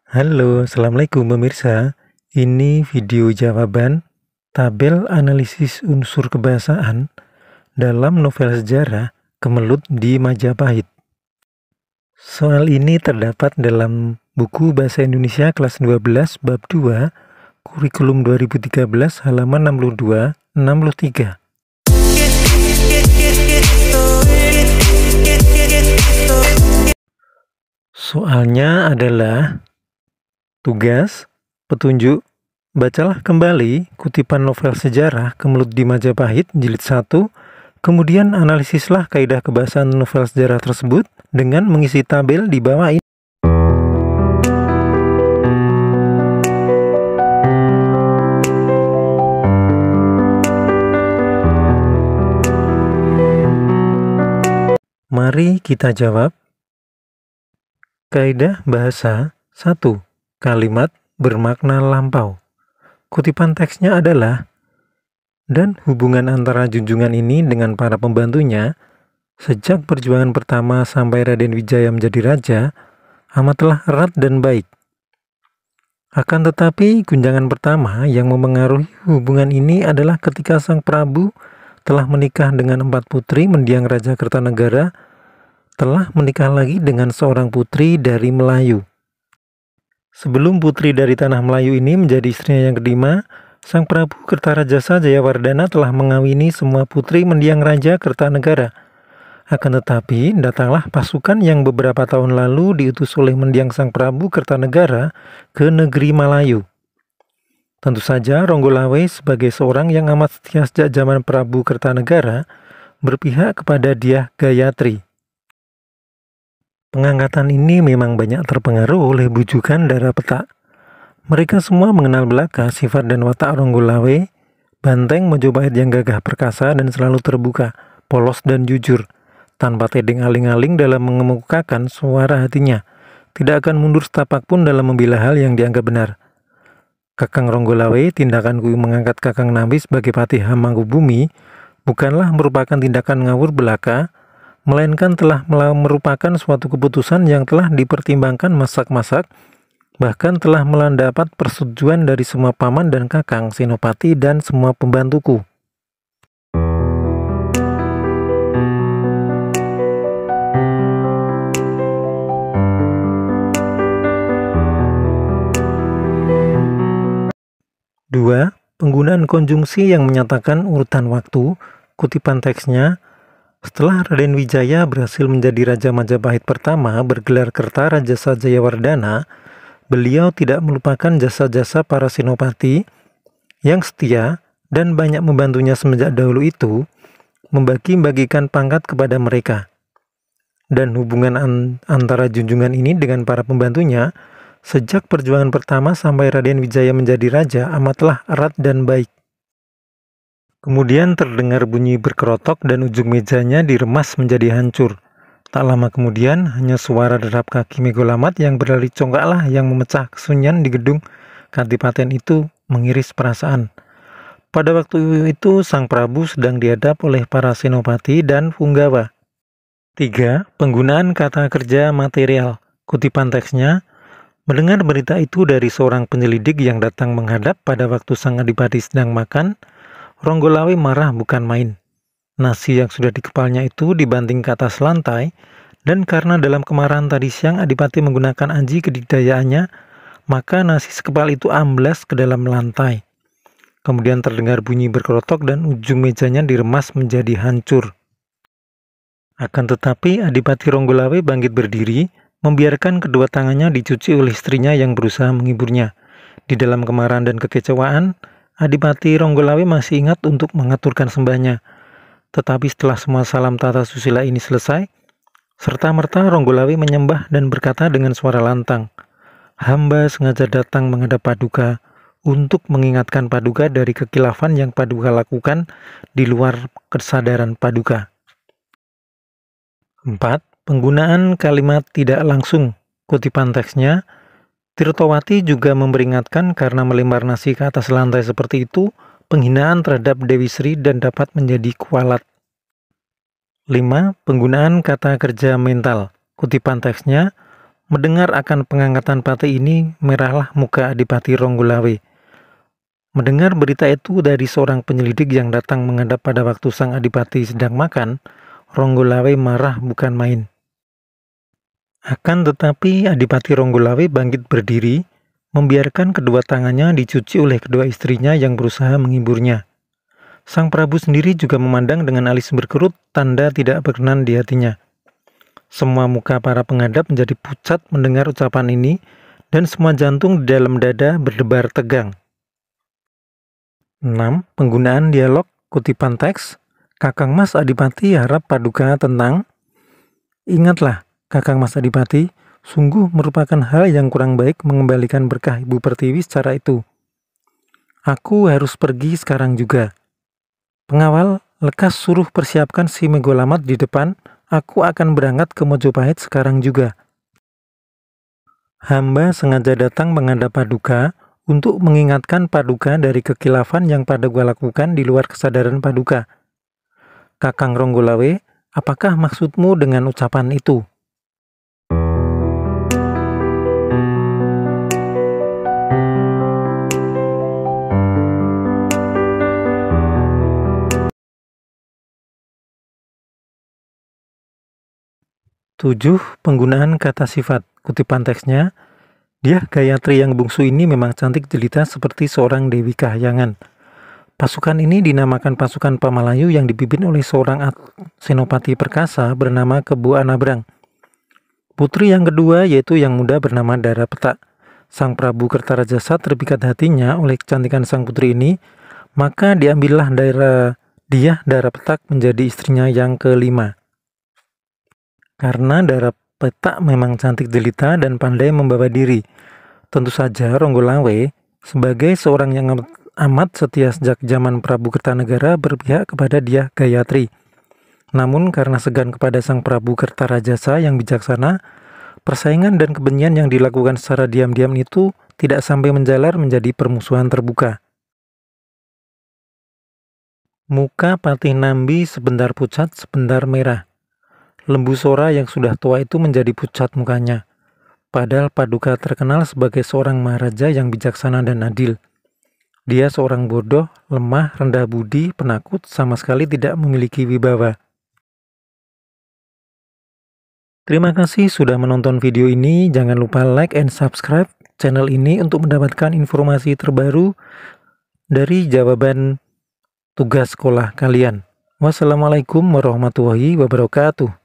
Halo, Assalamualaikum pemirsa. Ini video jawaban tabel analisis unsur kebahasaan dalam novel sejarah Kemelut di Majapahit. Soal ini terdapat dalam buku Bahasa Indonesia kelas 12 bab 2, kurikulum 2013 halaman 62-63. Soalnya adalah tugas, petunjuk, bacalah kembali kutipan novel sejarah Kemelut di Majapahit jilid 1, kemudian analisislah kaidah kebahasaan novel sejarah tersebut dengan mengisi tabel di bawah ini. Mari kita jawab. Kaidah bahasa 1. Kalimat bermakna lampau. Kutipan teksnya adalah, dan hubungan antara junjungan ini dengan para pembantunya sejak perjuangan pertama sampai Raden Wijaya menjadi raja amatlah erat dan baik. Akan tetapi gunjangan pertama yang memengaruhi hubungan ini adalah ketika Sang Prabu telah menikah dengan 4 putri mendiang Raja Kertanegara, telah menikah lagi dengan seorang putri dari Melayu. Sebelum putri dari tanah Melayu ini menjadi istrinya yang kelima, Sang Prabu Kertarajasa Jayawardana telah mengawini semua putri mendiang Raja Kertanegara. Akan tetapi, datanglah pasukan yang beberapa tahun lalu diutus oleh mendiang Sang Prabu Kertanegara ke negeri Malayu. Tentu saja Ronggolawe sebagai seorang yang amat setia sejak zaman Prabu Kertanegara berpihak kepada Dyah Gayatri. Pengangkatan ini memang banyak terpengaruh oleh bujukan Dara Petak. Mereka semua mengenal belaka sifat dan watak Ronggolawe, banteng Mojopahit yang gagah perkasa dan selalu terbuka, polos dan jujur, tanpa tedeng aling-aling dalam mengemukakan suara hatinya, tidak akan mundur setapak pun dalam membela hal yang dianggap benar. Kakang Ronggolawe, tindakanku mengangkat Kakang Nambi sebagai Patih Hamangkubumi bukanlah merupakan tindakan ngawur belaka, melainkan telah merupakan suatu keputusan yang telah dipertimbangkan masak-masak, bahkan telah mendapat persetujuan dari semua paman dan kakang, senopati, dan semua pembantuku. Dua, penggunaan konjungsi yang menyatakan urutan waktu. Kutipan teksnya, setelah Raden Wijaya berhasil menjadi Raja Majapahit pertama bergelar Kertarajasa Jayawardana, beliau tidak melupakan jasa-jasa para senopati yang setia dan banyak membantunya semenjak dahulu itu, membagi-bagikan pangkat kepada mereka. Dan hubungan antara junjungan ini dengan para pembantunya sejak perjuangan pertama sampai Raden Wijaya menjadi raja amatlah erat dan baik. Kemudian terdengar bunyi berkerotok dan ujung mejanya diremas menjadi hancur. Tak lama kemudian hanya suara derap kaki Megolamat yang berlari congkaklah yang memecah kesunyian di gedung Kadipaten itu mengiris perasaan. Pada waktu itu Sang Prabu sedang dihadap oleh para senopati dan punggawa. 3. Penggunaan kata kerja material. Kutipan teksnya, mendengar berita itu dari seorang penyelidik yang datang menghadap pada waktu Sang Adipati sedang makan, Ronggolawe marah bukan main. Nasi yang sudah dikepalnya itu dibanting ke atas lantai, dan karena dalam kemarahan tadi siang Adipati menggunakan anji kedidayaannya, maka nasi sekepal itu amblas ke dalam lantai. Kemudian terdengar bunyi berkerotok dan ujung mejanya diremas menjadi hancur. Akan tetapi Adipati Ronggolawe bangkit berdiri, membiarkan kedua tangannya dicuci oleh istrinya yang berusaha menghiburnya. Di dalam kemarahan dan kekecewaan, Adipati Ronggolawe masih ingat untuk mengaturkan sembahnya. Tetapi setelah semua salam tata susila ini selesai, serta-merta Ronggolawe menyembah dan berkata dengan suara lantang, "Hamba sengaja datang menghadap Paduka untuk mengingatkan Paduka dari kekilafan yang Paduka lakukan di luar kesadaran Paduka." 4. Penggunaan kalimat tidak langsung. Kutipan teksnya, Tirtowati juga memperingatkan karena melempar nasi ke atas lantai seperti itu, penghinaan terhadap Dewi Sri dan dapat menjadi kualat. 5. Penggunaan kata kerja mental. Kutipan teksnya, Mendengar akan pengangkatan Pati ini, merahlah muka Adipati Ronggolawe. Mendengar berita itu dari seorang penyelidik yang datang menghadap pada waktu sang Adipati sedang makan, Ronggolawe marah bukan main. Akan tetapi Adipati Ronggolawe bangkit berdiri, membiarkan kedua tangannya dicuci oleh kedua istrinya yang berusaha menghiburnya. Sang Prabu sendiri juga memandang dengan alis berkerut, tanda tidak berkenan di hatinya. Semua muka para penghadap menjadi pucat mendengar ucapan ini, dan semua jantung di dalam dada berdebar tegang. 6. Penggunaan dialog kutipan teks. Kakang Mas Adipati harap paduka tentang. Ingatlah, Kakang Mas Adipati, sungguh merupakan hal yang kurang baik mengembalikan berkah Ibu Pertiwi secara itu. Aku harus pergi sekarang juga. Pengawal, lekas suruh persiapkan si Megolamat di depan. Aku akan berangkat ke Mojopahit sekarang juga. Hamba sengaja datang menghadap paduka untuk mengingatkan paduka dari kekilafan yang paduka lakukan di luar kesadaran paduka. Kakang Ronggolawe, apakah maksudmu dengan ucapan itu? Tujuh. Penggunaan kata sifat. Kutipan teksnya, Dyah Gayatri yang bungsu ini memang cantik jelita seperti seorang Dewi Kahyangan. Pasukan ini dinamakan pasukan Pamalayu yang dipimpin oleh seorang senopati perkasa bernama Kebu Anabrang. Putri yang kedua yaitu yang muda bernama Dara Petak. Sang Prabu Kertarajasa terpikat hatinya oleh kecantikan sang putri ini, maka diambillah Dyah Dara Petak menjadi istrinya yang kelima. Karena Dara Petak memang cantik jelita dan pandai membawa diri, tentu saja Ronggolawe sebagai seorang yang amat setia sejak zaman Prabu Kertanegara berpihak kepada Dyah Gayatri. Namun karena segan kepada sang Prabu Kertarajasa yang bijaksana, persaingan dan kebencian yang dilakukan secara diam-diam itu tidak sampai menjalar menjadi permusuhan terbuka. Muka Patih Nambi sebentar pucat, sebentar merah. Lembu Sora yang sudah tua itu menjadi pucat mukanya. Padahal Paduka terkenal sebagai seorang maharaja yang bijaksana dan adil. Dia seorang bodoh, lemah, rendah budi, penakut, sama sekali tidak memiliki wibawa. Terima kasih sudah menonton video ini. Jangan lupa like and subscribe channel ini untuk mendapatkan informasi terbaru dari jawaban tugas sekolah kalian. Wassalamualaikum warahmatullahi wabarakatuh.